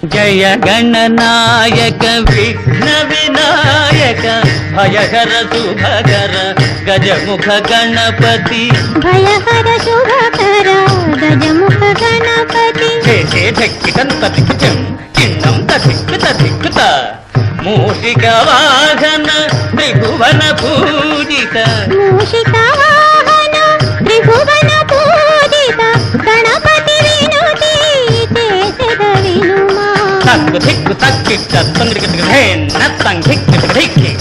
జయ గణనాయక విఘ్న వినాయక భయహర శుభకర గజముఖ గణపతి భయహర శుభకర గజముఖ గణపతి చేసే ధిక్కిటంత దిక్కిటం చిన్నం తదిక్కుత దిక్కుత మూషిక వాహన త్రిభువన పూజిత మూషిక వాహన త్రిభువన పూజిత గణపతి వినుతి చేసెద వినుమా తక్కు ధిక్కు తక్కిట్ట తంగ్రిక ధిక్కి